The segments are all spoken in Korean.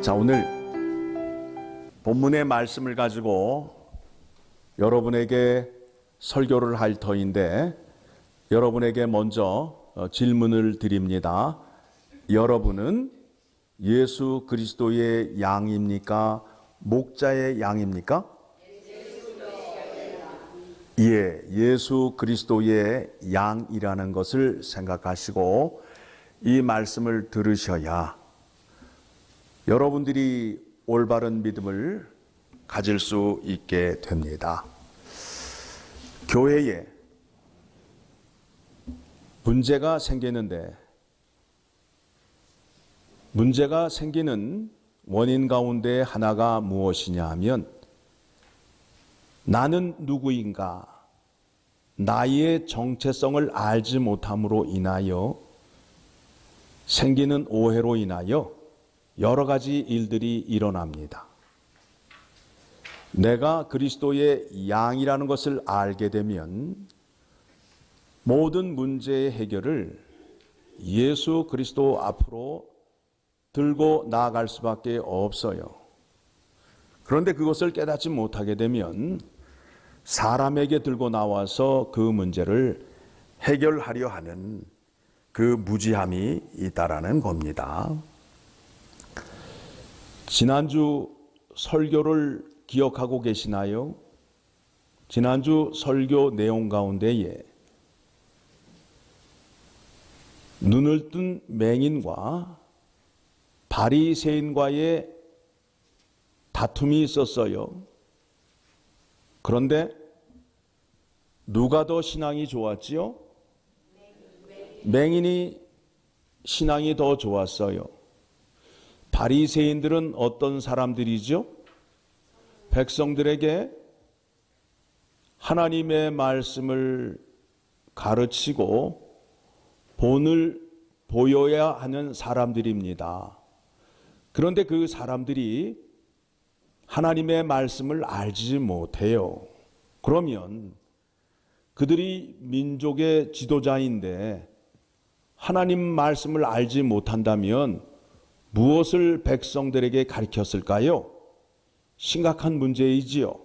자, 오늘 본문의 말씀을 가지고 여러분에게 설교를 할 터인데, 여러분에게 먼저 질문을 드립니다. 여러분은 예수 그리스도의 양입니까? 목자의 양입니까? 예, 예수 그리스도의 양이라는 것을 생각하시고 이 말씀을 들으셔야 여러분들이 올바른 믿음을 가질 수 있게 됩니다. 교회에 문제가 생기는데, 문제가 생기는 원인 가운데 하나가 무엇이냐 하면, 나는 누구인가, 나의 정체성을 알지 못함으로 인하여 생기는 오해로 인하여 여러 가지 일들이 일어납니다. 내가 그리스도의 양이라는 것을 알게 되면 모든 문제의 해결을 예수 그리스도 앞으로 들고 나아갈 수밖에 없어요. 그런데 그것을 깨닫지 못하게 되면 사람에게 들고 나와서 그 문제를 해결하려 하는 그 무지함이 있다라는 겁니다. 지난주 설교를 기억하고 계시나요? 지난주 설교 내용 가운데에 눈을 뜬 맹인과 바리새인과의 다툼이 있었어요. 그런데 누가 더 신앙이 좋았지요? 맹인이 신앙이 더 좋았어요. 바리새인들은 어떤 사람들이죠? 백성들에게 하나님의 말씀을 가르치고 본을 보여야 하는 사람들입니다. 그런데 그 사람들이 하나님의 말씀을 알지 못해요. 그러면 그들이 민족의 지도자인데 하나님 말씀을 알지 못한다면 무엇을 백성들에게 가르쳤을까요? 심각한 문제이지요.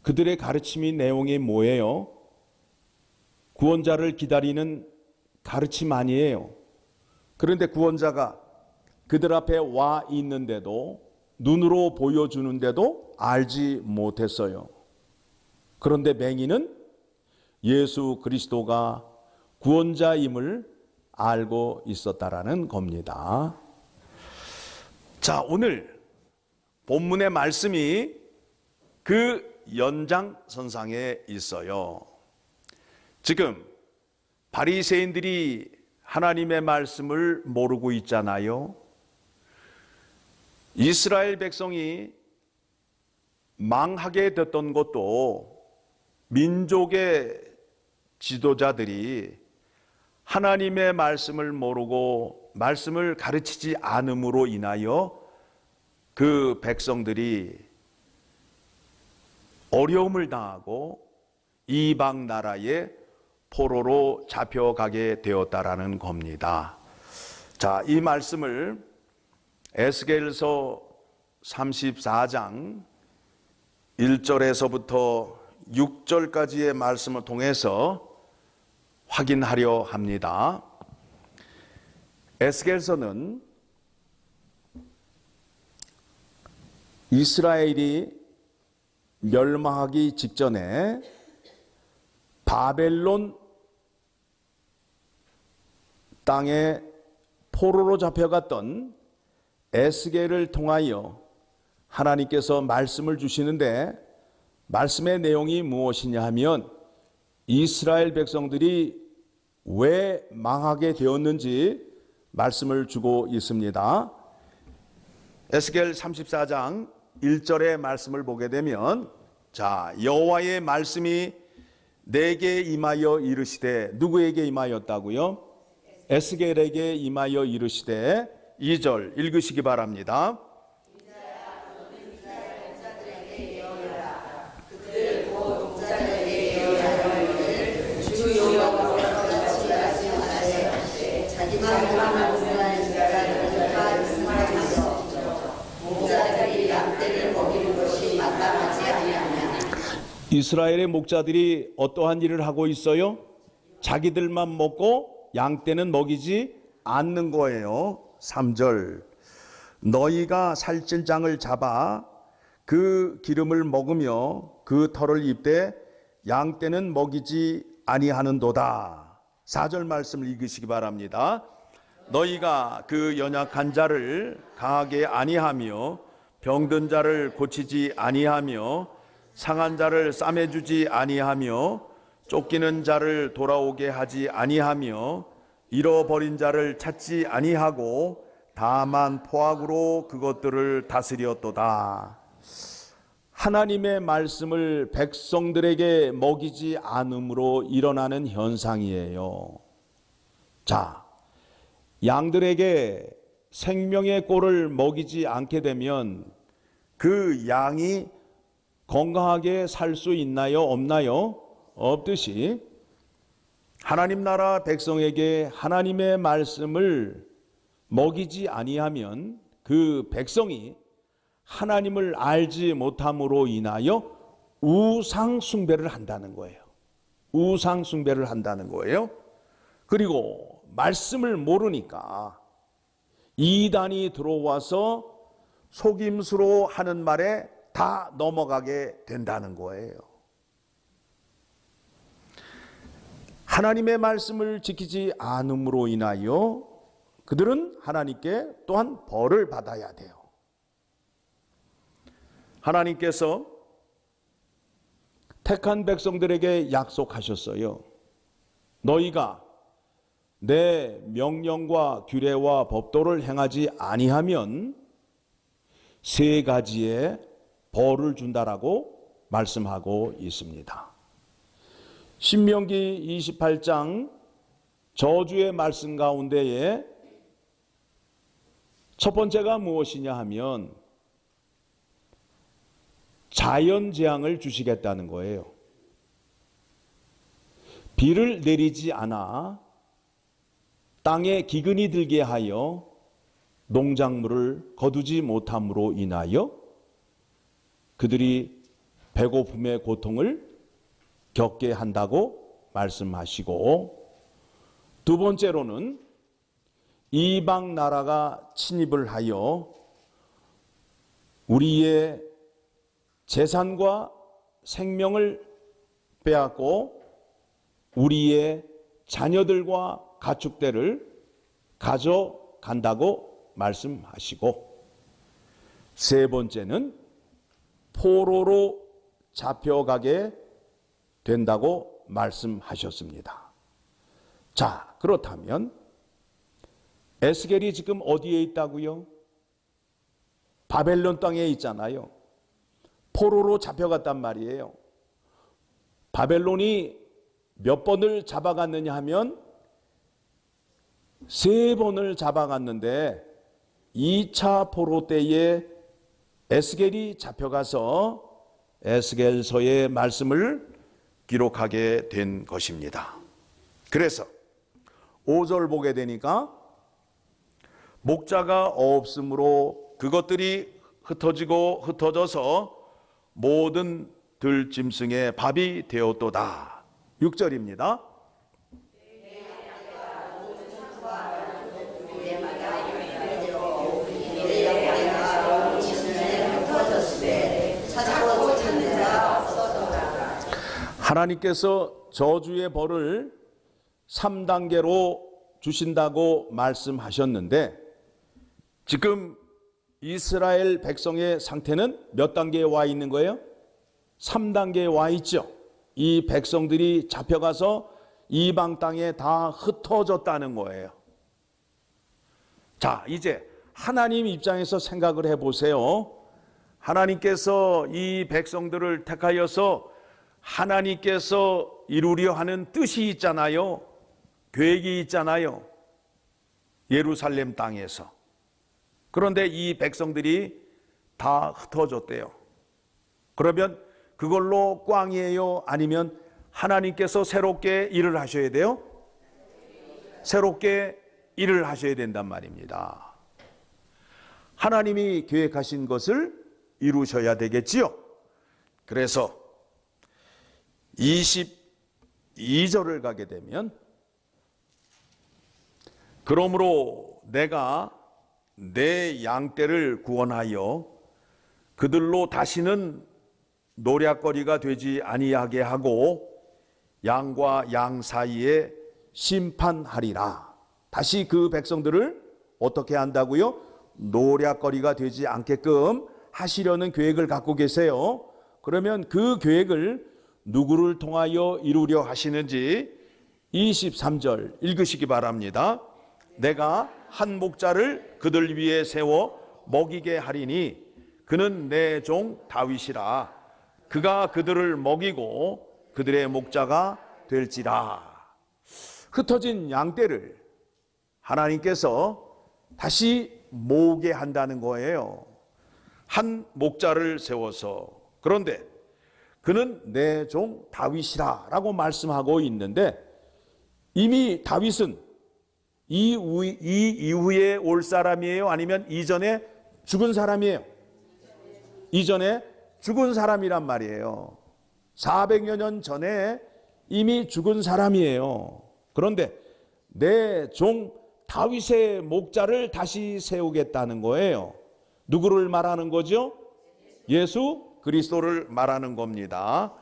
그들의 가르침의 내용이 뭐예요? 구원자를 기다리는 가르침 아니에요. 그런데 구원자가 그들 앞에 와 있는데도, 눈으로 보여주는데도 알지 못했어요. 그런데 맹인은 예수 그리스도가 구원자임을 알고 있었다라는 겁니다. 자, 오늘 본문의 말씀이 그 연장선상에 있어요. 지금 바리새인들이 하나님의 말씀을 모르고 있잖아요. 이스라엘 백성이 망하게 됐던 것도 민족의 지도자들이 하나님의 말씀을 모르고 말씀을 가르치지 않음으로 인하여 그 백성들이 어려움을 당하고 이방 나라의 포로로 잡혀가게 되었다라는 겁니다. 자, 이 말씀을 에스겔서 34장 1절에서부터 6절까지의 말씀을 통해서 확인하려 합니다. 에스겔서는 이스라엘이 멸망하기 직전에 바벨론 땅에 포로로 잡혀갔던 에스겔을 통하여 하나님께서 말씀을 주시는데, 말씀의 내용이 무엇이냐 하면 이스라엘 백성들이 왜 망하게 되었는지 말씀을 주고 있습니다. 에스겔 34장 1절의 말씀을 보게 되면, 자, 여호와의 말씀이 내게 임하여 이르시되, 누구에게 임하였다고요? 에스겔에게 임하여 이르시되, 2절 읽으시기 바랍니다. 이스라엘의 목자들이 어떠한 일을 하고 있어요? 자기들만 먹고 양떼는 먹이지 않는 거예요. 3절. 너희가 살찔장을 잡아 그 기름을 먹으며 그 털을 입되 양떼는 먹이지 아니하는도다. 4절 말씀을 읽으시기 바랍니다. 너희가 그 연약한 자를 강하게 아니하며 병든 자를 고치지 아니하며 상한 자를 싸매주지 아니하며 쫓기는 자를 돌아오게 하지 아니하며 잃어버린 자를 찾지 아니하고 다만 포악으로 그것들을 다스렸도다. 하나님의 말씀을 백성들에게 먹이지 않음으로 일어나는 현상이에요. 자, 양들에게 생명의 꼴을 먹이지 않게 되면 그 양이 건강하게 살 수 있나요? 없나요? 없듯이 하나님 나라 백성에게 하나님의 말씀을 먹이지 아니하면 그 백성이 하나님을 알지 못함으로 인하여 우상 숭배를 한다는 거예요. 우상 숭배를 한다는 거예요. 그리고 말씀을 모르니까 이단이 들어와서 속임수로 하는 말에 다 넘어가게 된다는 거예요. 하나님의 말씀을 지키지 않음으로 인하여 그들은 하나님께 또한 벌을 받아야 돼요. 하나님께서 택한 백성들에게 약속하셨어요. 너희가 내 명령과 규례와 법도를 행하지 아니하면 3가지의 벌을 준다라고 말씀하고 있습니다. 신명기 28장 저주의 말씀 가운데에 첫 번째가 무엇이냐 하면 자연재앙을 주시겠다는 거예요. 비를 내리지 않아 땅에 기근이 들게 하여 농작물을 거두지 못함으로 인하여 그들이 배고픔의 고통을 겪게 한다고 말씀하시고, 두 번째로는 이방 나라가 침입을 하여 우리의 재산과 생명을 빼앗고 우리의 자녀들과 가축들을 가져간다고 말씀하시고, 세 번째는 포로로 잡혀가게 된다고 말씀하셨습니다. 자, 그렇다면 에스겔이 지금 어디에 있다고요? 바벨론 땅에 있잖아요. 포로로 잡혀갔단 말이에요. 바벨론이 몇 번을 잡아갔느냐 하면 3번을 잡아갔는데 2차 포로 때에 에스겔이 잡혀가서 에스겔서의 말씀을 기록하게 된 것입니다. 그래서 5절 보게 되니까 목자가 없으므로 그것들이 흩어지고 흩어져서 모든 들짐승의 밥이 되었도다. 6절입니다. 하나님께서 저주의 벌을 3단계로 주신다고 말씀하셨는데 지금 이스라엘 백성의 상태는 몇 단계에 와 있는 거예요? 3단계에 와 있죠. 이 백성들이 잡혀가서 이방 땅에 다 흩어졌다는 거예요. 자, 이제 하나님 입장에서 생각을 해보세요. 하나님께서 이 백성들을 택하여서 하나님께서 이루려 하는 뜻이 있잖아요. 계획이 있잖아요. 예루살렘 땅에서. 그런데 이 백성들이 다 흩어졌대요. 그러면 그걸로 꽝이에요? 아니면 하나님께서 새롭게 일을 하셔야 돼요? 새롭게 일을 하셔야 된단 말입니다. 하나님이 계획하신 것을 이루셔야 되겠지요. 그래서 22절을 가게 되면, 그러므로 내가 내 양떼를 구원하여 그들로 다시는 노략거리가 되지 아니하게 하고 양과 양 사이에 심판하리라. 다시 그 백성들을 어떻게 한다고요? 노략거리가 되지 않게끔 하시려는 계획을 갖고 계세요. 그러면 그 계획을 누구를 통하여 이루려 하시는지 23절 읽으시기 바랍니다. 내가 한 목자를 그들 위에 세워 먹이게 하리니 그는 내 종 다윗이라. 그가 그들을 먹이고 그들의 목자가 될지라. 흩어진 양떼를 하나님께서 다시 모으게 한다는 거예요. 한 목자를 세워서. 그런데 그는 내 종 다윗이라 라고 말씀하고 있는데, 이미 다윗은 이 이후에 올 사람이에요? 아니면 이전에 죽은 사람이에요? 이전에 죽은 사람이란 말이에요. 400여 년 전에 이미 죽은 사람이에요. 그런데 내 종 다윗의 목자를 다시 세우겠다는 거예요. 누구를 말하는 거죠? 예수 그리스도를 말하는 겁니다.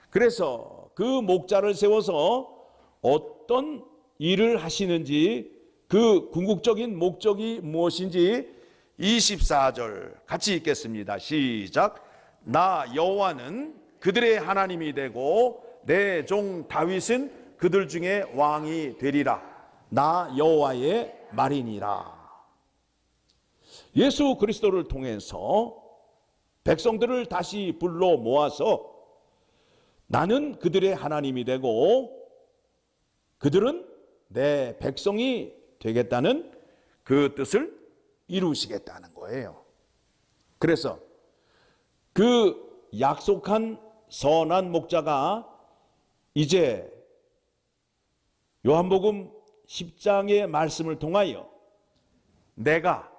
그래서 그 목자를 세워서 어떤 일을 하시는지, 그 궁극적인 목적이 무엇인지 24절 같이 읽겠습니다. 시작. 나 여호와는 그들의 하나님이 되고 내 종 다윗은 그들 중에 왕이 되리라. 나 여호와의 말이니라. 예수 그리스도를 통해서 백성들을 다시 불러 모아서 나는 그들의 하나님이 되고 그들은 내 백성이 되겠다는 그 뜻을 이루시겠다는 거예요. 그래서 그 약속한 선한 목자가 이제 요한복음 10장의 말씀을 통하여 내가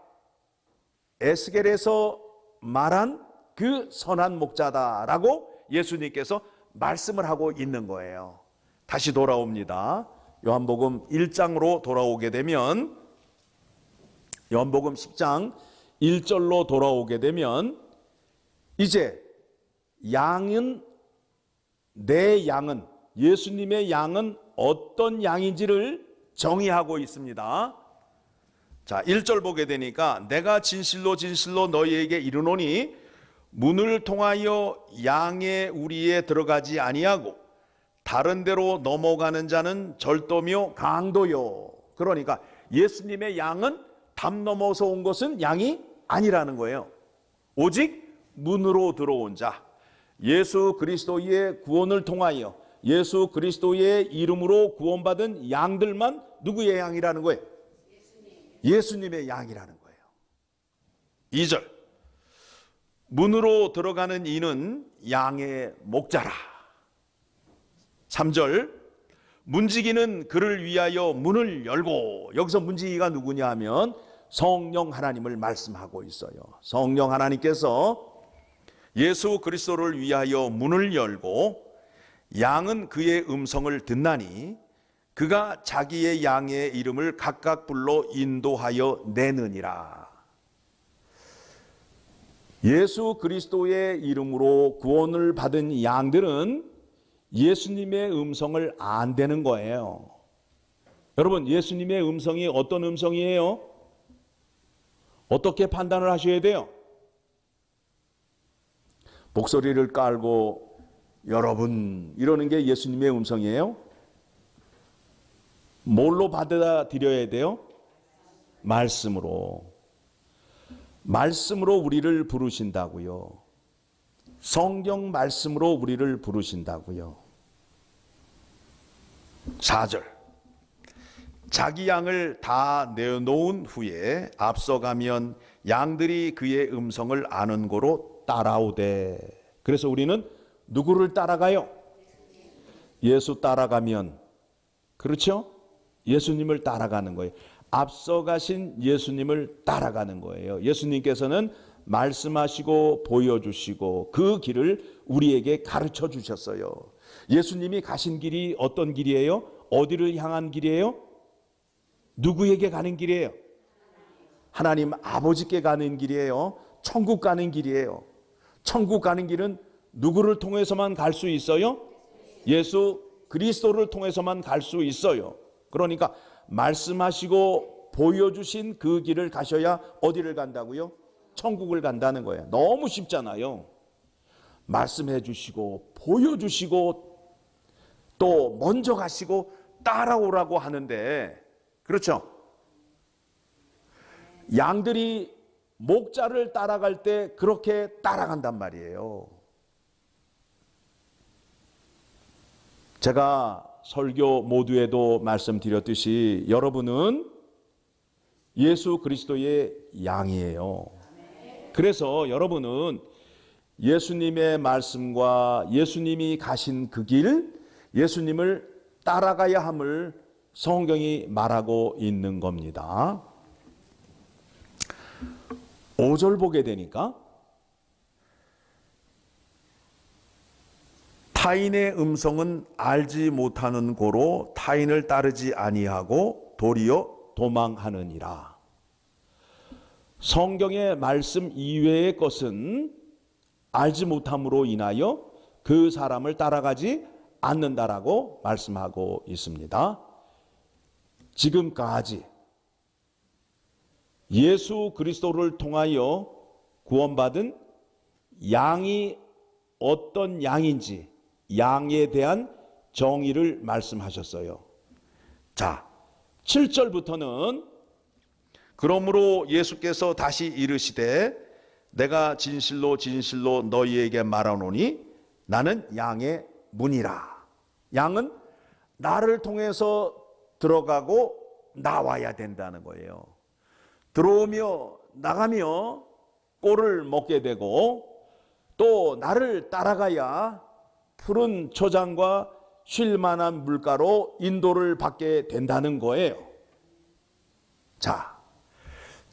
에스겔에서 말한 그 선한 목자다라고 예수님께서 말씀을 하고 있는 거예요. 다시 돌아옵니다. 요한복음 1장으로 돌아오게 되면, 요한복음 10장 1절로 돌아오게 되면, 이제 양은, 내 양은, 예수님의 양은 어떤 양인지를 정의하고 있습니다. 자, 1절 보게 되니까 내가 진실로 진실로 너희에게 이르노니 문을 통하여 양의 우리에 들어가지 아니하고 다른 데로 넘어가는 자는 절도며 강도요. 그러니까 예수님의 양은 담 넘어서 온 것은 양이 아니라는 거예요. 오직 문으로 들어온 자, 예수 그리스도의 구원을 통하여 예수 그리스도의 이름으로 구원받은 양들만 누구의 양이라는 거예요? 예수님의 양이라는 거예요. 2절, 문으로 들어가는 이는 양의 목자라. 3절, 문지기는 그를 위하여 문을 열고, 여기서 문지기가 누구냐 하면 성령 하나님을 말씀하고 있어요. 성령 하나님께서 예수 그리스도를 위하여 문을 열고 양은 그의 음성을 듣나니 그가 자기의 양의 이름을 각각 불러 인도하여 내느니라. 예수 그리스도의 이름으로 구원을 받은 양들은 예수님의 음성을 안 되는 거예요. 여러분, 예수님의 음성이 어떤 음성이에요? 어떻게 판단을 하셔야 돼요? 목소리를 깔고 여러분 이러는 게 예수님의 음성이에요? 뭘로 받아들여야 돼요? 말씀으로. 말씀으로 우리를 부르신다고요. 성경 말씀으로 우리를 부르신다고요. 4절, 자기 양을 다 내어놓은 후에 앞서가면 양들이 그의 음성을 아는 고로 따라오되. 그래서 우리는 누구를 따라가요? 예수 따라가면, 그렇죠? 예수님을 따라가는 거예요. 앞서가신 예수님을 따라가는 거예요. 예수님께서는 말씀하시고 보여주시고 그 길을 우리에게 가르쳐 주셨어요. 예수님이 가신 길이 어떤 길이에요? 어디를 향한 길이에요? 누구에게 가는 길이에요? 하나님 아버지께 가는 길이에요. 천국 가는 길이에요. 천국 가는 길은 누구를 통해서만 갈 수 있어요? 예수 그리스도를 통해서만 갈 수 있어요. 그러니까 말씀하시고 보여주신 그 길을 가셔야 어디를 간다고요? 천국을 간다는 거예요. 너무 쉽잖아요. 말씀해 주시고 보여주시고 또 먼저 가시고 따라오라고 하는데, 그렇죠? 양들이 목자를 따라갈 때 그렇게 따라간단 말이에요. 제가 설교 모두에도 말씀드렸듯이 여러분은 예수 그리스도의 양이에요. 그래서 여러분은 예수님의 말씀과 예수님이 가신 그 길, 예수님을 따라가야 함을 성경이 말하고 있는 겁니다. 5절 보게 되니까 타인의 음성은 알지 못하는 고로 타인을 따르지 아니하고 도리어 도망하느니라. 성경의 말씀 이외의 것은 알지 못함으로 인하여 그 사람을 따라가지 않는다라고 말씀하고 있습니다. 지금까지 예수 그리스도를 통하여 구원받은 양이 어떤 양인지 양에 대한 정의를 말씀하셨어요. 자, 7절부터는 그러므로 예수께서 다시 이르시되 내가 진실로 진실로 너희에게 말하노니 나는 양의 문이라. 양은 나를 통해서 들어가고 나와야 된다는 거예요. 들어오며 나가며 꼴을 먹게 되고 또 나를 따라가야 푸른 초장과 쉴 만한 물가로 인도를 받게 된다는 거예요. 자,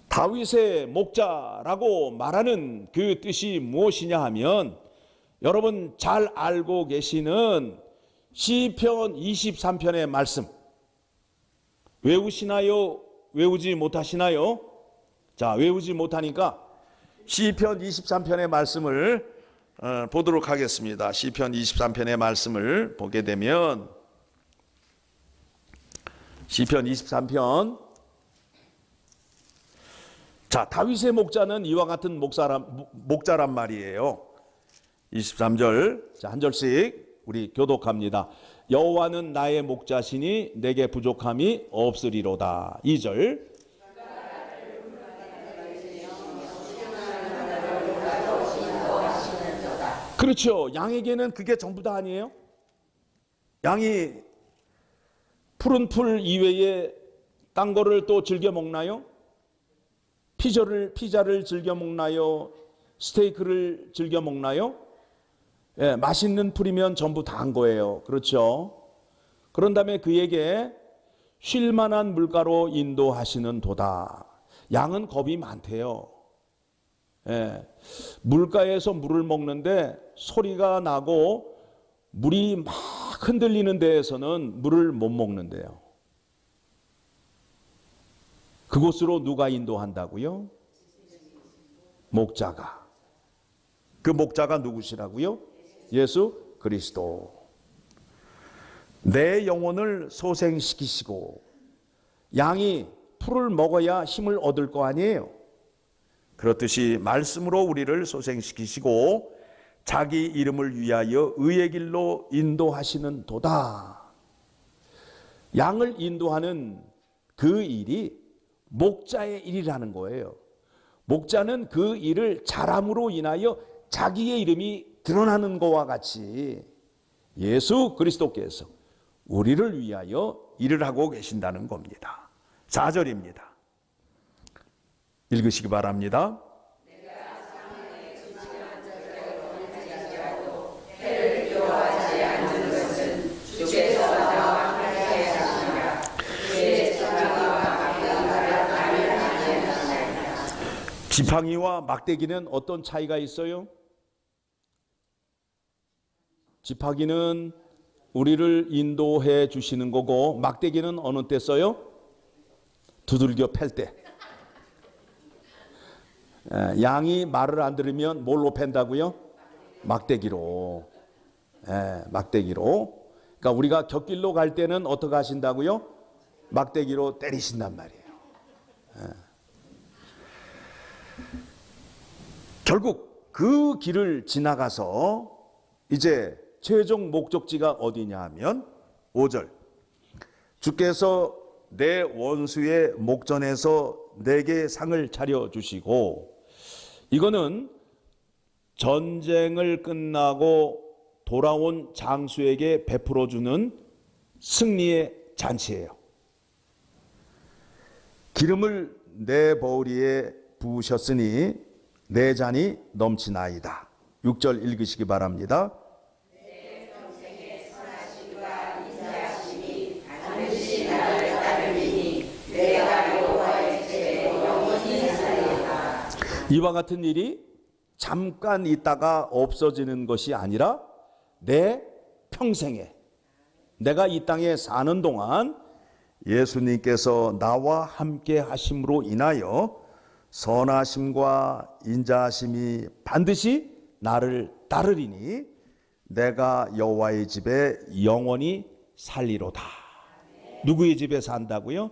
다윗의 목자라고 말하는 그 뜻이 무엇이냐 하면 여러분 잘 알고 계시는 시편 23편의 말씀 외우시나요? 외우지 못하시나요? 자, 외우지 못하니까 시편 23편의 말씀을 보도록 하겠습니다. 시편 23편의 말씀을 보게 되면 시편 23편, 자, 다윗의 목자는 이와 같은 목자란 말이에요. 23절, 자, 한 절씩 우리 교독합니다. 여호와는 나의 목자시니 내게 부족함이 없으리로다. 2절, 그렇죠. 양에게는 그게 전부 다 아니에요? 양이 푸른 풀 이외에 딴 거를 또 즐겨 먹나요? 피자를 즐겨 먹나요? 스테이크를 즐겨 먹나요? 예, 맛있는 풀이면 전부 다 한 거예요. 그렇죠? 그런 다음에 그에게 쉴 만한 물가로 인도하시는 도다. 양은 겁이 많대요. 예, 물가에서 물을 먹는데 소리가 나고 물이 막 흔들리는 데에서는 물을 못 먹는데요. 그곳으로 누가 인도한다고요? 목자가. 그 목자가 누구시라고요? 예수 그리스도. 내 영혼을 소생시키시고, 양이 풀을 먹어야 힘을 얻을 거 아니에요. 그렇듯이 말씀으로 우리를 소생시키시고 자기 이름을 위하여 의의 길로 인도하시는 도다. 양을 인도하는 그 일이 목자의 일이라는 거예요. 목자는 그 일을 잘함으로 인하여 자기의 이름이 드러나는 것과 같이 예수 그리스도께서 우리를 위하여 일을 하고 계신다는 겁니다. 4절입니다. 읽으시기 바랍니다. 지팡이와 막대기는 어떤 차이가 있어요? 지팡이는 우리를 인도해 주시는 거고, 막대기는 어느 때 써요? 두들겨 팰 때. 양이 말을 안 들으면 뭘로 팬다고요? 막대기로. 막대기로. 그러니까 우리가 곁길로 갈 때는 어떻게 하신다고요? 막대기로 때리신단 말이에요. 결국 그 길을 지나가서 이제 최종 목적지가 어디냐 하면 5절. 주께서 내 원수의 목전에서 내게 상을 차려주시고, 이거는 전쟁을 끝나고 돌아온 장수에게 베풀어주는 승리의 잔치예요. 기름을 내 버우리에 부으셨으니 내 잔이 넘치나이다. 6절 읽으시기 바랍니다. 내 평생의 선하심과 인자하심이 반드시 나를 따르리니 내가 여호와의 집에 영원히 살리라. 이와 같은 일이 잠깐 있다가 없어지는 것이 아니라 내 평생에, 내가 이 땅에 사는 동안 예수님께서 나와 함께 하심으로 인하여 선하심과 인자하심이 반드시 나를 따르리니 내가 여호와의 집에 영원히 살리로다. 누구의 집에 산다고요?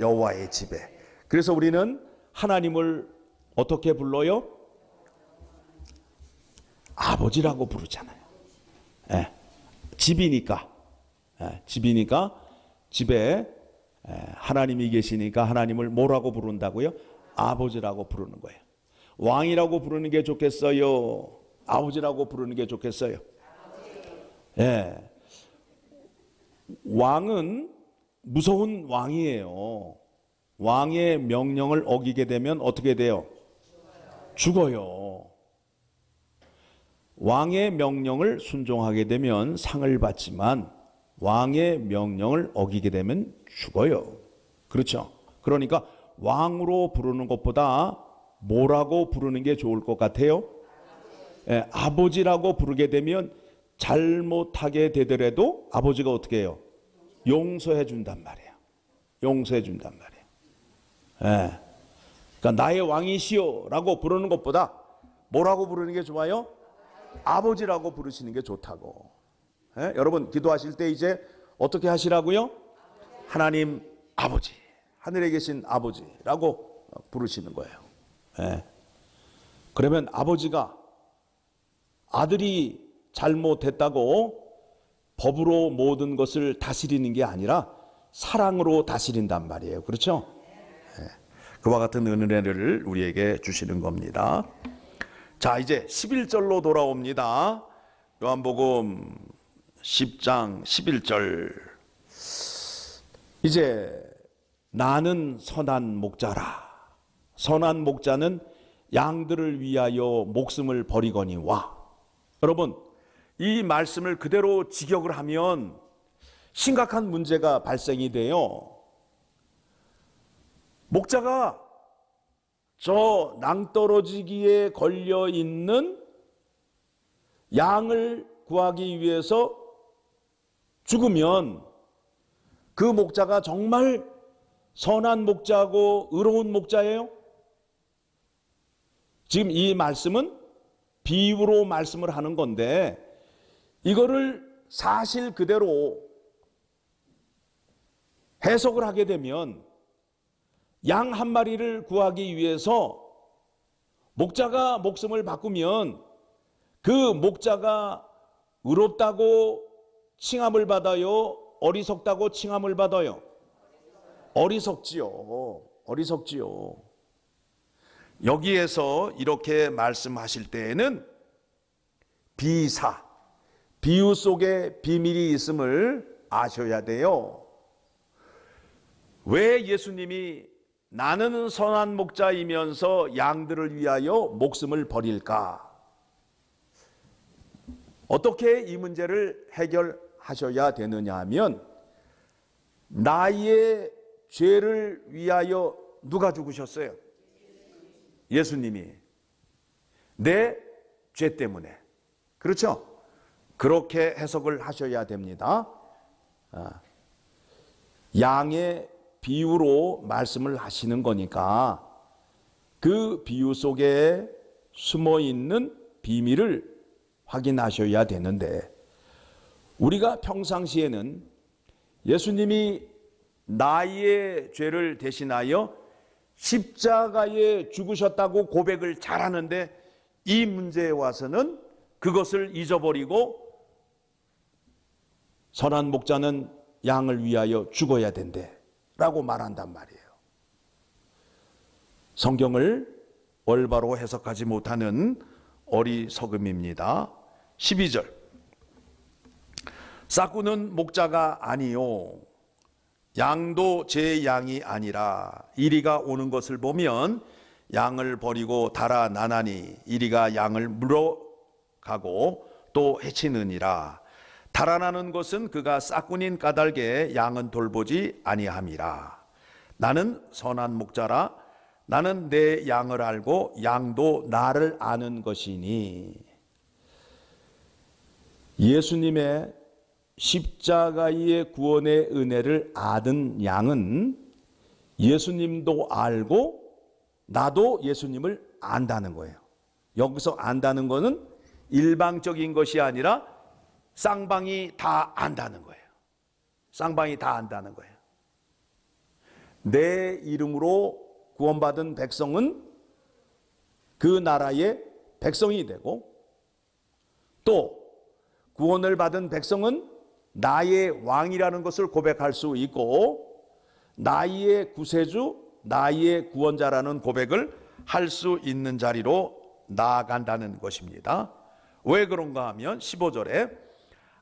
여호와의 집에. 그래서 우리는 하나님을 어떻게 불러요? 아버지라고 부르잖아요. 집이니까. 집이니까 집에 하나님이 계시니까 하나님을 뭐라고 부른다고요? 아버지라고 부르는 거예요. 왕이라고 부르는 게 좋겠어요? 아버지라고 부르는 게 좋겠어요? 왕은 무서운 왕이에요. 왕의 명령을 어기게 되면 어떻게 돼요? 죽어요. 왕의 명령을 순종하게 되면 상을 받지만 왕의 명령을 어기게 되면 죽어요. 그렇죠? 그러니까 왕으로 부르는 것보다 뭐라고 부르는 게 좋을 것 같아요? 아버지라고 부르게 되면 잘못하게 되더라도 아버지가 어떻게 해요? 용서해 준단 말이에요. 용서해 준단 말이에요. 그러니까 나의 왕이시여 라고 부르는 것보다 뭐라고 부르는 게 좋아요? 아버지라고 부르시는 게 좋다고. 여러분 기도하실 때 이제 어떻게 하시라고요? 하나님 아버지, 하늘에 계신 아버지라고 부르시는 거예요. 그러면 아버지가 아들이 잘못했다고 법으로 모든 것을 다스리는 게 아니라 사랑으로 다스린단 말이에요. 그렇죠? 그와 같은 은혜를 우리에게 주시는 겁니다. 자, 이제 11절로 돌아옵니다. 요한복음 10장 11절. 이제 나는 선한 목자라. 선한 목자는 양들을 위하여 목숨을 버리거니와. 여러분, 이 말씀을 그대로 직역을 하면 심각한 문제가 발생이 돼요. 목자가 저 낭떠러지기에 걸려 있는 양을 구하기 위해서 죽으면 그 목자가 정말 선한 목자고 의로운 목자예요? 지금 이 말씀은 비유로 말씀을 하는 건데 이거를 사실 그대로 해석을 하게 되면 양 한 마리를 구하기 위해서 목자가 목숨을 바꾸면 그 목자가 의롭다고 칭함을 받아요? 어리석다고 칭함을 받아요? 어리석지요. 어리석지요. 여기에서 이렇게 말씀하실 때에는 비사, 비유 속에 비밀이 있음을 아셔야 돼요. 왜 예수님이 나는 선한 목자이면서 양들을 위하여 목숨을 버릴까? 어떻게 이 문제를 해결하셔야 되느냐 하면 나의 죄를 위하여 누가 죽으셨어요? 예수님이. 내 죄 때문에. 그렇죠? 그렇게 해석을 하셔야 됩니다. 양의 비유로 말씀을 하시는 거니까 그 비유 속에 숨어 있는 비밀을 확인하셔야 되는데, 우리가 평상시에는 예수님이 나의 죄를 대신하여 십자가에 죽으셨다고 고백을 잘하는데, 이 문제에 와서는 그것을 잊어버리고 선한 목자는 양을 위하여 죽어야 된대 라고 말한단 말이에요. 성경을 올바로 해석하지 못하는 어리석음입니다. 12절, 싹구는 목자가 아니요 양도 제 양이 아니라 이리가 오는 것을 보면 양을 버리고 달아나나니 이리가 양을 물어가고 또 해치느니라. 달아나는 것은 그가 싹군인 까닭에 양은 돌보지 아니함이라. 나는 선한 목자라. 나는 내 양을 알고 양도 나를 아는 것이니. 예수님의 십자가의 구원의 은혜를 아는 양은 예수님도 알고 나도 예수님을 안다는 거예요. 여기서 안다는 것은 일방적인 것이 아니라 쌍방이 다 안다는 거예요. 쌍방이 다 안다는 거예요. 내 이름으로 구원받은 백성은 그 나라의 백성이 되고, 또 구원을 받은 백성은 나의 왕이라는 것을 고백할 수 있고, 나의 구세주, 나의 구원자라는 고백을 할 수 있는 자리로 나아간다는 것입니다. 왜 그런가 하면 15절에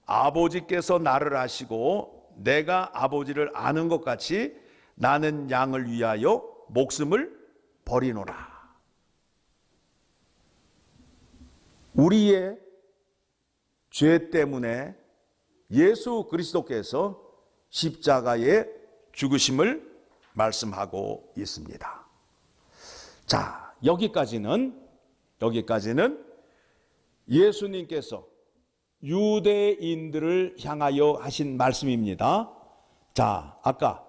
아버지께서 나를 아시고 내가 아버지를 아는 것 같이 나는 양을 위하여 목숨을 버리노라. 우리의 죄 때문에 예수 그리스도께서 십자가에 죽으심을 말씀하고 있습니다. 자, 여기까지는 예수님께서 유대인들을 향하여 하신 말씀입니다. 자, 아까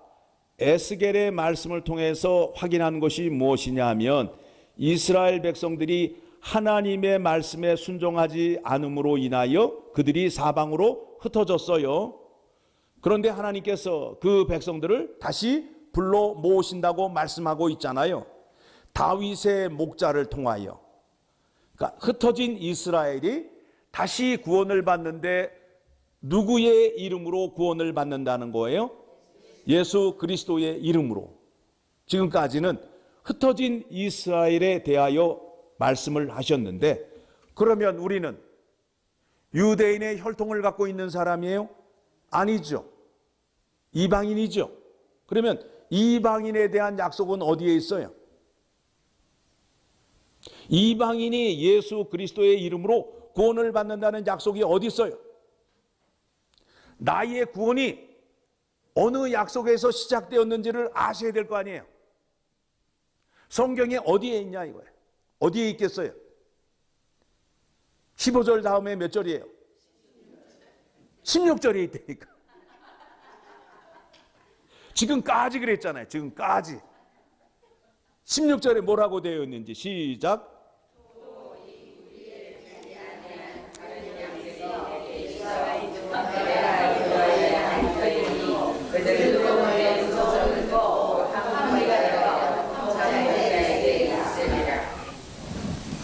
에스겔의 말씀을 통해서 확인한 것이 무엇이냐 하면, 이스라엘 백성들이 하나님의 말씀에 순종하지 않음으로 인하여 그들이 사방으로 흩어졌어요. 그런데 하나님께서 그 백성들을 다시 불러 모으신다고 말씀하고 있잖아요. 다윗의 목자를 통하여. 그러니까 흩어진 이스라엘이 다시 구원을 받는데 누구의 이름으로 구원을 받는다는 거예요? 예수 그리스도의 이름으로. 지금까지는 흩어진 이스라엘에 대하여 말씀을 하셨는데, 그러면 우리는 유대인의 혈통을 갖고 있는 사람이에요? 아니죠. 이방인이죠. 그러면 이방인에 대한 약속은 어디에 있어요? 이방인이 예수 그리스도의 이름으로 구원을 받는다는 약속이 어디 있어요? 나의 구원이 어느 약속에서 시작되었는지를 아셔야 될 거 아니에요. 성경에 어디에 있냐 이거예요. 어디에 있겠어요? 15절 다음에 몇 절이에요? 16절에 있다니까. 지금까지 그랬잖아요. 지금까지. 16절에 뭐라고 되어 있는지 시작.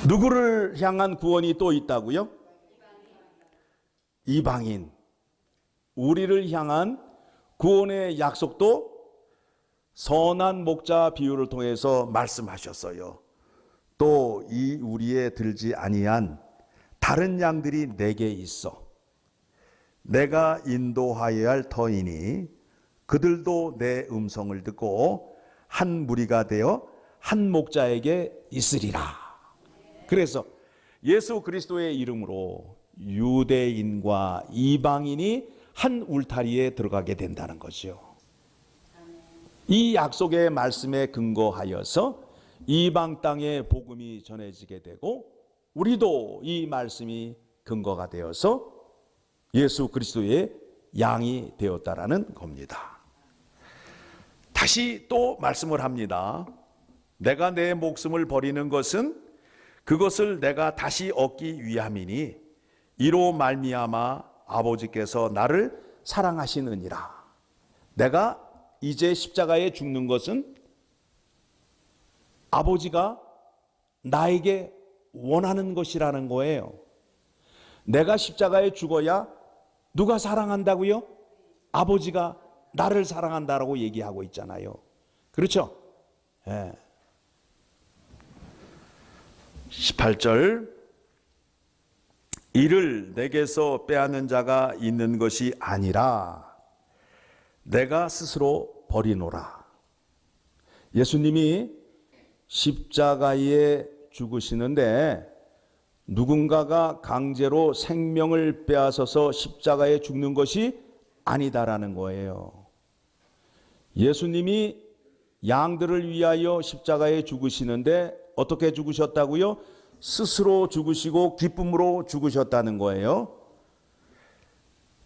누구를 향한 구원이 또 있다고요? 이방인. 우리를 향한 구원의 약속도 선한 목자 비유를 통해서 말씀하셨어요. 또 이 우리에 들지 아니한 다른 양들이 내게 있어. 내가 인도하여야 할 터이니 그들도 내 음성을 듣고 한 무리가 되어 한 목자에게 있으리라. 그래서 예수 그리스도의 이름으로 유대인과 이방인이 한 울타리에 들어가게 된다는 거죠. 이 약속의 말씀에 근거하여서 이방 땅에 복음이 전해지게 되고, 우리도 이 말씀이 근거가 되어서 예수 그리스도의 양이 되었다라는 겁니다. 다시 또 말씀을 합니다. 내가 내 목숨을 버리는 것은 그것을 내가 다시 얻기 위함이니 이로 말미암아 아버지께서 나를 사랑하시느니라. 내가 이제 십자가에 죽는 것은 아버지가 나에게 원하는 것이라는 거예요. 내가 십자가에 죽어야 누가 사랑한다고요? 아버지가 나를 사랑한다라고 얘기하고 있잖아요. 그렇죠? 예. 18절 이를 내게서 빼앗는 자가 있는 것이 아니라 내가 스스로 버리노라. 예수님이 십자가에 죽으시는데 누군가가 강제로 생명을 빼앗아서 십자가에 죽는 것이 아니다라는 거예요. 예수님이 양들을 위하여 십자가에 죽으시는데 어떻게 죽으셨다고요? 스스로 죽으시고 기쁨으로 죽으셨다는 거예요.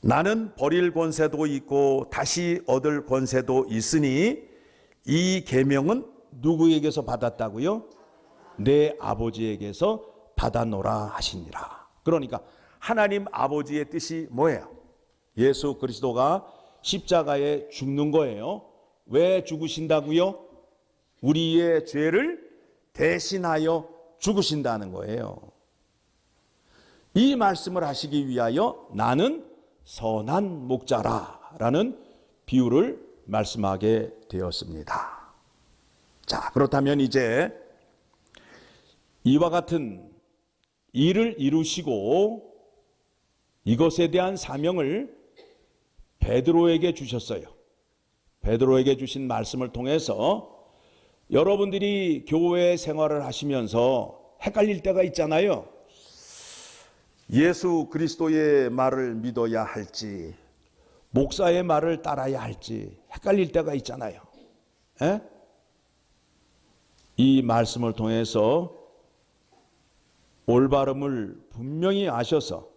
나는 버릴 권세도 있고 다시 얻을 권세도 있으니 이 계명은 누구에게서 받았다고요? 내 아버지에게서 받아노라 하시니라. 그러니까 하나님 아버지의 뜻이 뭐예요? 예수 그리스도가 십자가에 죽는 거예요. 왜 죽으신다고요? 우리의 죄를 대신하여 죽으신다는 거예요. 이 말씀을 하시기 위하여 나는 선한 목자라라는 비유를 말씀하게 되었습니다. 자, 그렇다면 이제 이와 같은 일을 이루시고 이것에 대한 사명을 베드로에게 주셨어요. 베드로에게 주신 말씀을 통해서 여러분들이 교회 생활을 하시면서 헷갈릴 때가 있잖아요. 예수 그리스도의 말을 믿어야 할지 목사의 말을 따라야 할지 헷갈릴 때가 있잖아요. 에? 이 말씀을 통해서 올바름을 분명히 아셔서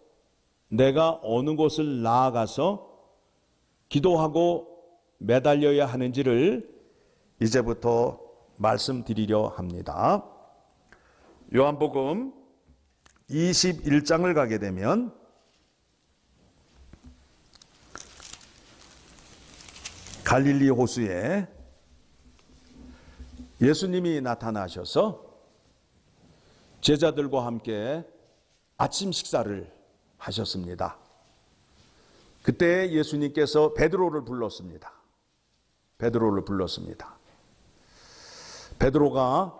내가 어느 곳을 나아가서 기도하고 매달려야 하는지를 이제부터 말씀드리려 합니다. 요한복음 21장을 가게 되면 갈릴리 호수에 예수님이 나타나셔서 제자들과 함께 아침 식사를 하셨습니다. 그때 예수님께서 베드로를 불렀습니다. 베드로를 불렀습니다. 베드로가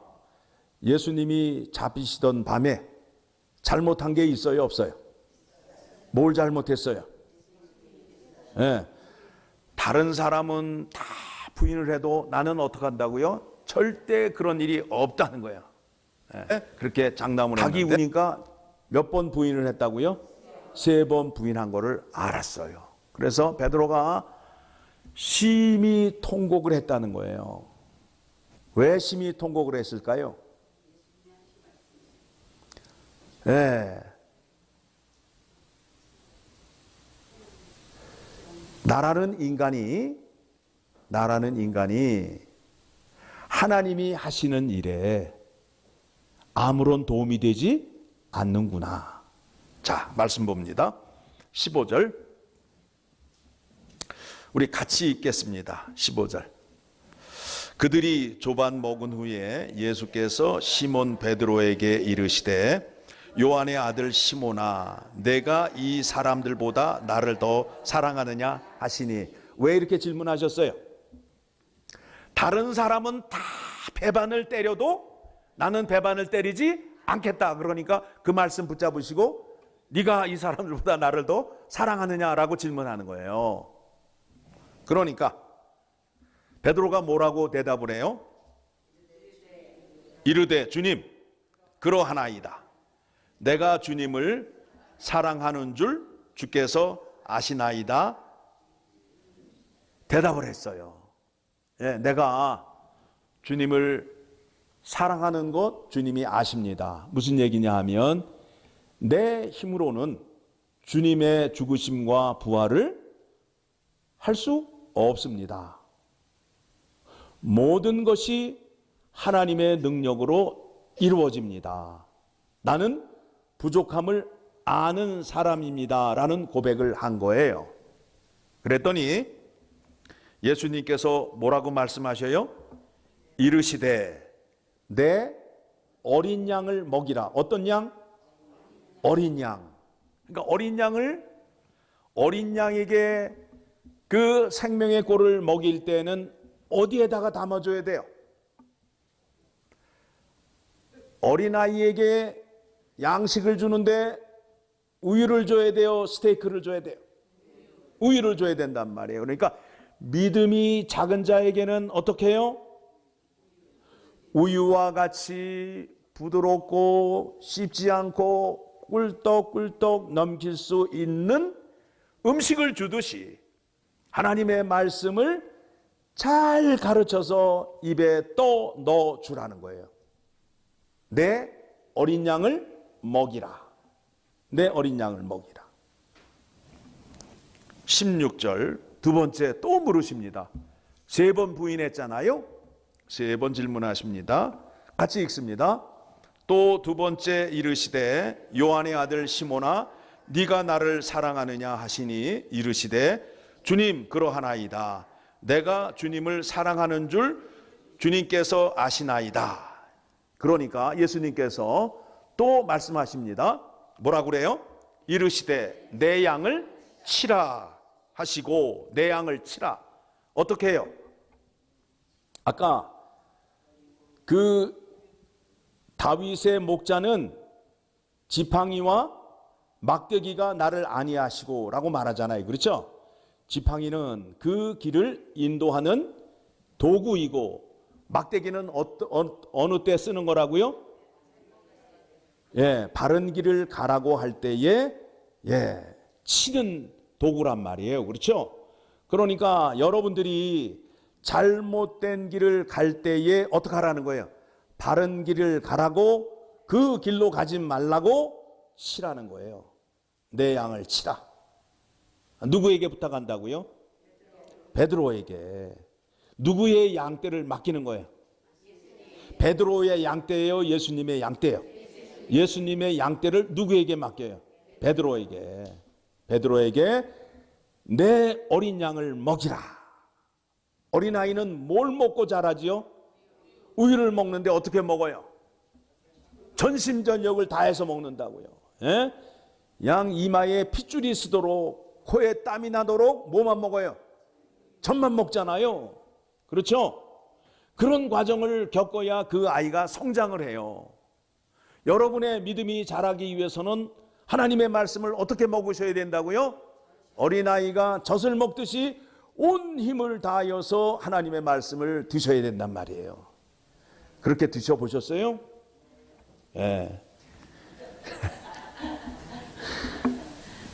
예수님이 잡히시던 밤에 잘못한 게 있어요, 없어요? 뭘 잘못했어요? 네. 다른 사람은 다 부인을 해도 나는 어떻게 한다고요? 절대 그런 일이 없다는 거예요. 네. 그렇게 장담을 했는데 자기 우니까 몇 번 부인을 했다고요? 3번 부인한 거를 알았어요. 그래서 베드로가 심히 통곡을 했다는 거예요. 왜 심히 통곡을 했을까요? 네. 나라는 인간이 하나님이 하시는 일에 아무런 도움이 되지 않는구나. 자, 말씀 봅니다. 15절. 우리 같이 읽겠습니다. 15절. 그들이 조반 먹은 후에 예수께서 시몬 베드로에게 이르시되 요한의 아들 시몬아 내가 이 사람들보다 나를 더 사랑하느냐 하시니. 왜 이렇게 질문하셨어요? 다른 사람은 다 배반을 때려도 나는 배반을 때리지 않겠다. 그러니까 그 말씀 붙잡으시고 네가 이 사람들보다 나를 더 사랑하느냐라고 질문하는 거예요. 그러니까 베드로가 뭐라고 대답을 해요? 이르되 주님 그러하나이다. 내가 주님을 사랑하는 줄 주께서 아시나이다. 대답을 했어요. 예, 내가 주님을 사랑하는 것 주님이 아십니다. 무슨 얘기냐 하면 내 힘으로는 주님의 죽으심과 부활을 할 수 없습니다. 모든 것이 하나님의 능력으로 이루어집니다. 나는 부족함을 아는 사람입니다 라는 고백을 한 거예요. 그랬더니 예수님께서 뭐라고 말씀하셔요? 이르시되 내 어린 양을 먹이라. 어떤 양? 어린 양. 그러니까 어린 양에게 그 생명의 꼴을 먹일 때는 어디에다가 담아줘야 돼요? 어린아이에게 양식을 주는데 우유를 줘야 돼요? 스테이크를 줘야 돼요? 우유를 줘야 된단 말이에요. 그러니까 믿음이 작은 자에게는 어떻게 해요? 우유와 같이 부드럽고 씹지 않고 꿀떡꿀떡 넘길 수 있는 음식을 주듯이 하나님의 말씀을 잘 가르쳐서 입에 또 넣어주라는 거예요. 내 어린 양을 먹이라. 내 어린 양을 먹이라. 16절 두 번째 또 물으십니다. 3번 부인했잖아요. 3번 질문하십니다. 같이 읽습니다. 또 두 번째 이르시되 요한의 아들 시몬아 네가 나를 사랑하느냐 하시니 이르시되 주님 그러하나이다. 내가 주님을 사랑하는 줄 주님께서 아시나이다. 그러니까 예수님께서 또 말씀하십니다. 뭐라 그래요? 이르시되 내 양을 치라 하시고 내 양을 치라. 어떻게 해요? 아까 그 다윗의 목자는 지팡이와 막대기가 나를 아니하시고 라고 말하잖아요. 그렇죠? 지팡이는 그 길을 인도하는 도구이고 막대기는 어느 때 쓰는 거라고요? 바른 길을 가라고 할 때에 치는 도구란 말이에요. 그렇죠? 그러니까 여러분들이 잘못된 길을 갈 때에 어떻게 하라는 거예요? 바른 길을 가라고 그 길로 가지 말라고 치라는 거예요. 내 양을 치라. 누구에게 부탁한다고요? 베드로에게. 누구의 양떼를 맡기는 거예요? 베드로의 양떼예요? 예수님의 양떼예요? 예수님의 양떼를 누구에게 맡겨요? 베드로에게. 베드로에게 내 어린 양을 먹이라. 어린아이는 뭘 먹고 자라지요? 우유를 먹는데 어떻게 먹어요? 전심전력을 다해서 먹는다고요. 양 이마에 핏줄이 쓰도록 코에 땀이 나도록 뭐만 먹어요? 젖만 먹잖아요. 그렇죠? 그런 과정을 겪어야 그 아이가 성장을 해요. 여러분의 믿음이 자라기 위해서는 하나님의 말씀을 어떻게 먹으셔야 된다고요? 어린아이가 젖을 먹듯이 온 힘을 다하여서 하나님의 말씀을 드셔야 된단 말이에요. 그렇게 드셔보셨어요?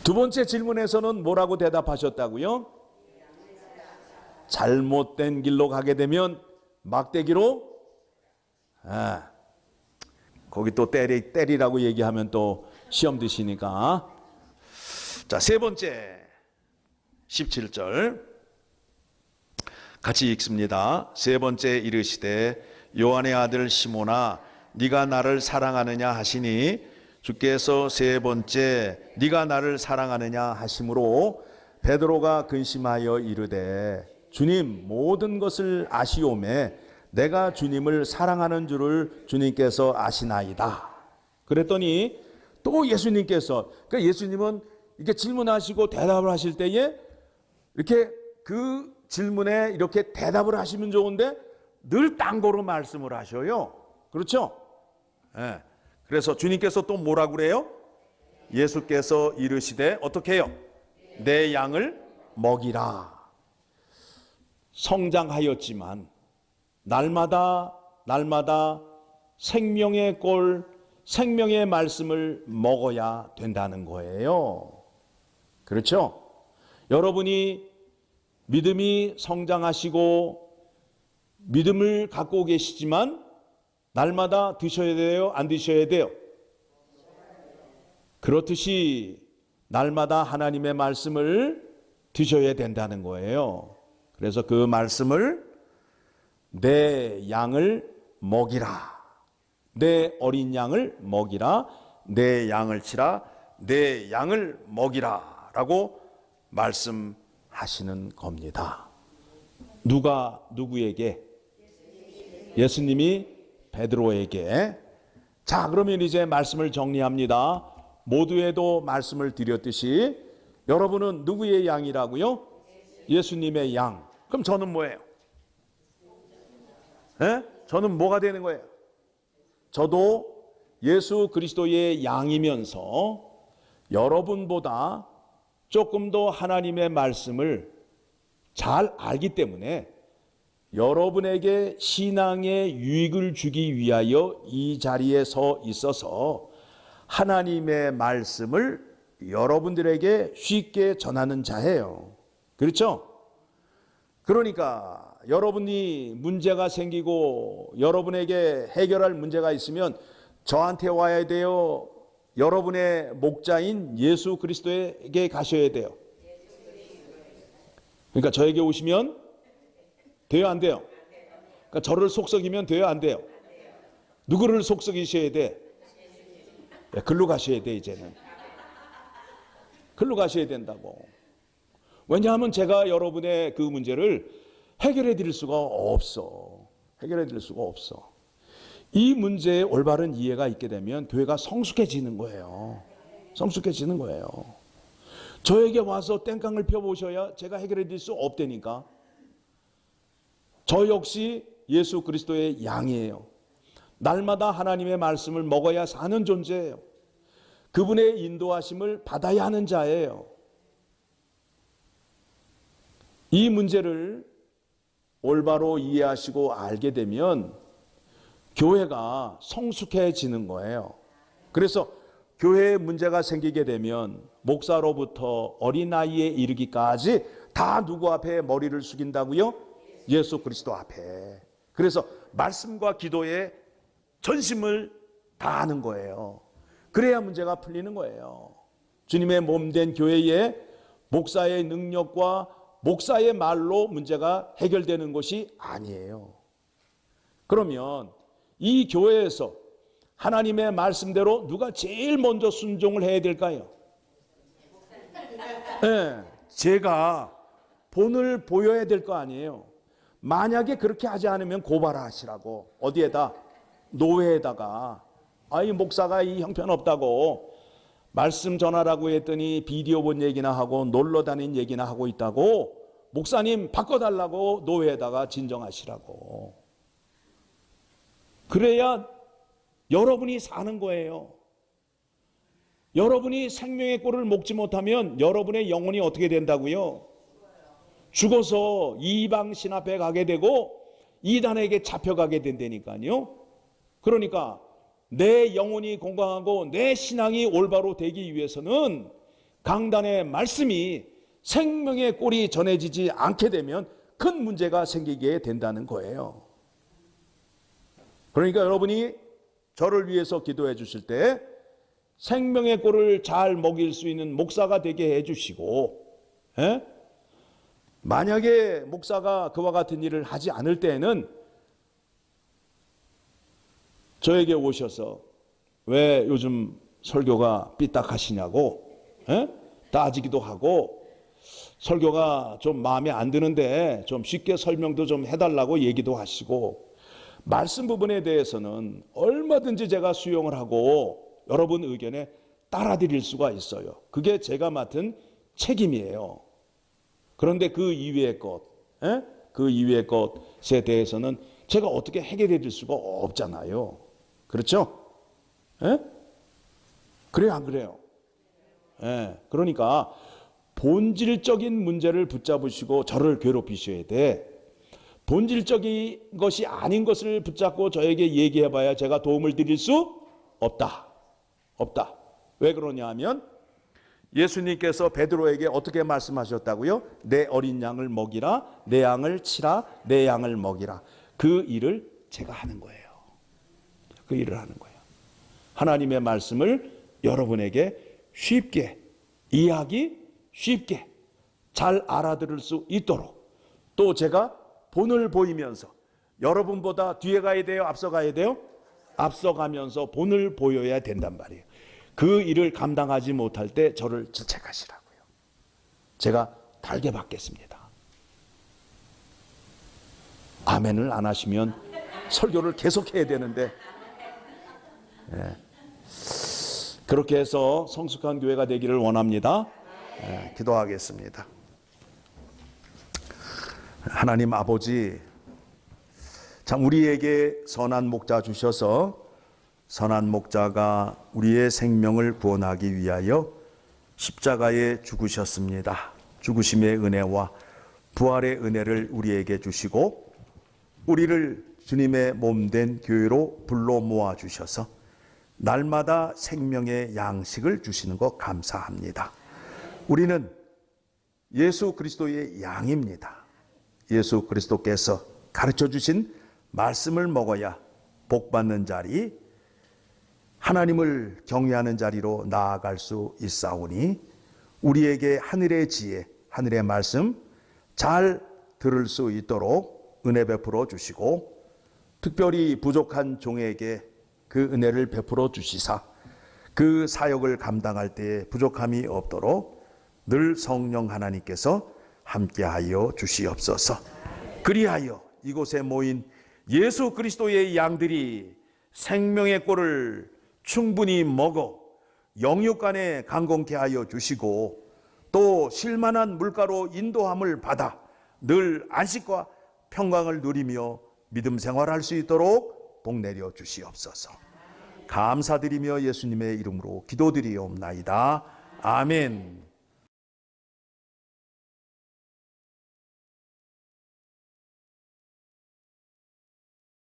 두 번째 질문에서는 뭐라고 대답하셨다고요? 잘못된 길로 가게 되면 막대기로 거기 또 때리라고 얘기하면 또 시험 드시니까. 자, 세 번째 17절 같이 읽습니다. 세 번째 이르시되 요한의 아들 시몬아 네가 나를 사랑하느냐 하시니 주께서 세 번째 네가 나를 사랑하느냐 하심으로 베드로가 근심하여 이르되 주님 모든 것을 아시오매 내가 주님을 사랑하는 줄을 주님께서 아시나이다. 그랬더니 또 예수님께서, 그러니까 예수님은 이렇게 질문하시고 대답을 하실 때에 이렇게 그 질문에 이렇게 대답을 하시면 좋은데 늘 딴 거로 말씀을 하셔요. 그렇죠? 그래서 주님께서 또 뭐라고 그래요? 예수께서 이르시되 어떻게 해요? 내 양을 먹이라. 성장하였지만 날마다 생명의 꼴, 생명의 말씀을 먹어야 된다는 거예요. 그렇죠? 여러분이 믿음이 성장하시고 믿음을 갖고 계시지만 날마다 드셔야 돼요? 안 드셔야 돼요? 그렇듯이 날마다 하나님의 말씀을 드셔야 된다는 거예요. 그래서 그 말씀을 내 양을 먹이라. 내 어린 양을 먹이라. 내 양을 치라. 내 양을 먹이라. 라고 말씀하시는 겁니다. 누가 누구에게? 예수님이 베드로에게. 자, 그러면 이제 말씀을 정리합니다. 모두에도 말씀을 드렸듯이 여러분은 누구의 양이라고요? 예수님의 양. 그럼 저는 뭐예요? 저는 뭐가 되는 거예요? 저도 예수 그리스도의 양이면서 여러분보다 조금 더 하나님의 말씀을 잘 알기 때문에 여러분에게 신앙의 유익을 주기 위하여 이 자리에 서 있어서 하나님의 말씀을 여러분들에게 쉽게 전하는 자예요. 그렇죠? 그러니까 여러분이 문제가 생기고 여러분에게 해결할 문제가 있으면 저한테 와야 돼요. 여러분의 목자인 예수 그리스도에게 가셔야 돼요. 그러니까 저에게 오시면 돼요, 안 돼요? 그러니까 저를 속썩이면 돼요, 안 돼요? 누구를 속썩이셔야 돼? 글로 가셔야 돼. 이제는 글로 가셔야 된다고. 왜냐하면 제가 여러분의 그 문제를 해결해 드릴 수가 없어. 해결해 드릴 수가 없어. 이 문제에 올바른 이해가 있게 되면 교회가 성숙해지는 거예요. 성숙해지는 거예요. 저에게 와서 땡깡을 펴보셔야 제가 해결해 드릴 수 없다니까. 저 역시 예수 그리스도의 양이에요. 날마다 하나님의 말씀을 먹어야 사는 존재예요. 그분의 인도하심을 받아야 하는 자예요. 이 문제를 올바로 이해하시고 알게 되면 교회가 성숙해지는 거예요. 그래서 교회에 문제가 생기게 되면 목사로부터 어린아이에 이르기까지 다 누구 앞에 머리를 숙인다고요? 예수 그리스도 앞에. 그래서 말씀과 기도에 전심을 다하는 거예요. 그래야 문제가 풀리는 거예요. 주님의 몸된 교회에 목사의 능력과 목사의 말로 문제가 해결되는 것이 아니에요. 그러면 이 교회에서 하나님의 말씀대로 누가 제일 먼저 순종을 해야 될까요? 네, 제가 본을 보여야 될 거 아니에요. 만약에 그렇게 하지 않으면 고발하시라고. 어디에다? 노회에다가. 이 목사가 이 형편없다고 말씀 전하라고 했더니 비디오 본 얘기나 하고 놀러 다닌 얘기나 하고 있다고 목사님 바꿔달라고 노회에다가 진정하시라고. 그래야 여러분이 사는 거예요. 여러분이 생명의 꼴을 먹지 못하면 여러분의 영혼이 어떻게 된다고요? 죽어서 이방 신 앞에 가게 되고 이단에게 잡혀가게 된다니까요. 그러니까 내 영혼이 건강하고 내 신앙이 올바로 되기 위해서는 강단의 말씀이 생명의 꼴이 전해지지 않게 되면 큰 문제가 생기게 된다는 거예요. 그러니까 여러분이 저를 위해서 기도해 주실 때 생명의 꼴을 잘 먹일 수 있는 목사가 되게 해 주시고, 만약에 목사가 그와 같은 일을 하지 않을 때에는 저에게 오셔서 왜 요즘 설교가 삐딱하시냐고 따지기도 하고, 설교가 좀 마음에 안 드는데 좀 쉽게 설명도 좀 해달라고 얘기도 하시고, 말씀 부분에 대해서는 얼마든지 제가 수용을 하고 여러분 의견에 따라드릴 수가 있어요. 그게 제가 맡은 책임이에요. 그런데 그 이외의 것, 그 이외의 것에 대해서는 제가 어떻게 해결해 드릴 수가 없잖아요. 그렇죠? 그래요, 안 그래요? 그러니까 본질적인 문제를 붙잡으시고 저를 괴롭히셔야 돼. 본질적인 것이 아닌 것을 붙잡고 저에게 얘기해봐야 제가 도움을 드릴 수 없다. 왜 그러냐 하면 예수님께서 베드로에게 어떻게 말씀하셨다고요? 내 어린 양을 먹이라, 내 양을 치라, 내 양을 먹이라. 그 일을 제가 하는 거예요. 그 일을 하는 거예요. 하나님의 말씀을 여러분에게 쉽게 이해하기 쉽게 잘 알아들을 수 있도록, 또 제가 본을 보이면서, 여러분보다 뒤에 가야 돼요? 앞서 가야 돼요? 앞서가면서 본을 보여야 된단 말이에요. 그 일을 감당하지 못할 때 저를 질책하시라고요. 제가 달게 받겠습니다. 아멘을 안 하시면 설교를 계속해야 되는데, 그렇게 해서 성숙한 교회가 되기를 원합니다. 기도하겠습니다. 하나님 아버지, 참 우리에게 선한 목자 주셔서 선한 목자가 우리의 생명을 구원하기 위하여 십자가에 죽으셨습니다. 죽으심의 은혜와 부활의 은혜를 우리에게 주시고 우리를 주님의 몸된 교회로 불러 모아 주셔서 날마다 생명의 양식을 주시는 것 감사합니다. 우리는 예수 그리스도의 양입니다. 예수 그리스도께서 가르쳐 주신 말씀을 먹어야 복받는 자리, 하나님을 경외하는 자리로 나아갈 수 있사오니 우리에게 하늘의 지혜, 하늘의 말씀 잘 들을 수 있도록 은혜 베풀어 주시고, 특별히 부족한 종에게 그 은혜를 베풀어 주시사 그 사역을 감당할 때에 부족함이 없도록 늘 성령 하나님께서 함께하여 주시옵소서. 그리하여 이곳에 모인 예수 그리스도의 양들이 생명의 꼴을 충분히 먹어 영육간에 강건케 하여 주시고, 또 쉴만한 물가로 인도함을 받아 늘 안식과 평강을 누리며 믿음 생활할 수 있도록 복 내려 주시옵소서. 감사드리며 예수님의 이름으로 기도드리옵나이다. 아멘.